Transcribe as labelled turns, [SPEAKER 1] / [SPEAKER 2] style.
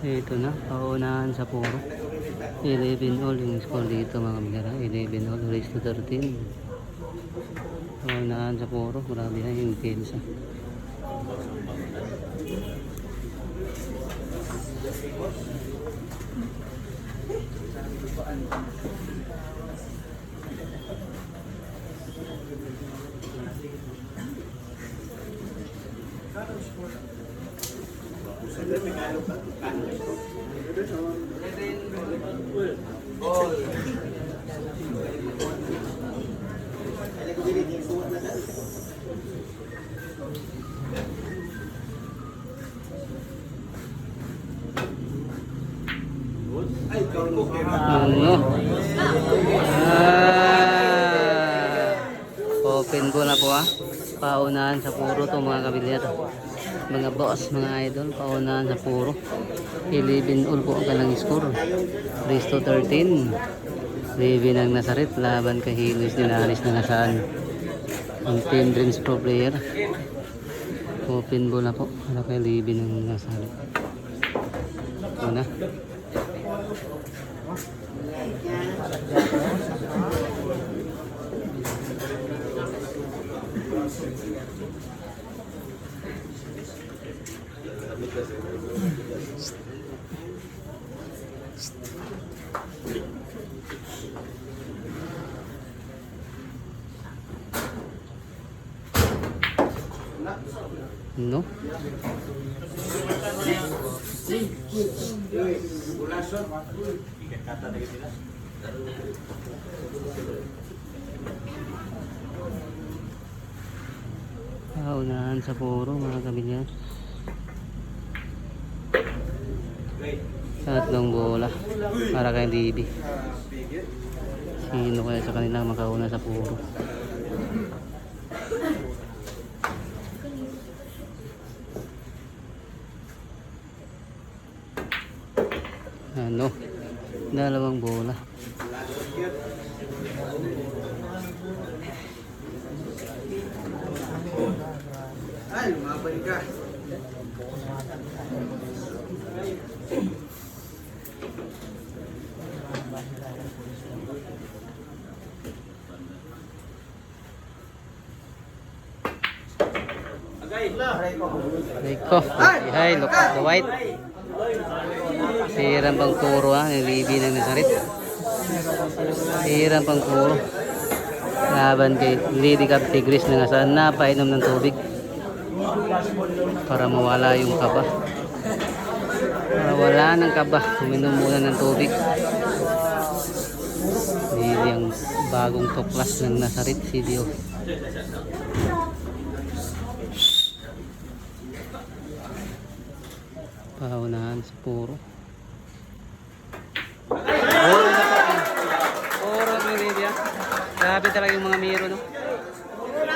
[SPEAKER 1] Ito na, paunahan sa puro. 11 all yung score dito mga kamera. 11 all race to 13. Paunahan sa puro. Grabe na yung pinsa. Ano? Open ko na po paunahan sa puro to mga kabilyar. Mga boss, mga idol, paunahan sa puro. 11 all po ang kalang score. Race to 13. Raven ang Nazaret laban kay Hilos Dinaris na nasaan. Ang Team Dreams Pro player. Open ball na po para kay Raven ang Nazaret. Ito na. No? Paunahan sa puro mga kabilyar. Tatlong bola para kay Bibi. Sino kaya sa kanila makauna sa puro? Ano? Dalawang bola.
[SPEAKER 2] Ay, lumabay ka.
[SPEAKER 1] Rico, hi, look at the white. Sirang pang puro nilibi ng Nazaret. Sirang pang puro. Laban kay Lady Cup Tigris na nasaan napainom ng tubig. Para mawala yung kaba. Para wala ng kaba, uminom muna ng tubig. Lady ang bagong tuklas ng Nazaret CDO. Paunahan sa puro. Puro na pa. Puro ang Lydia. Grabe talaga yung mga miro, no?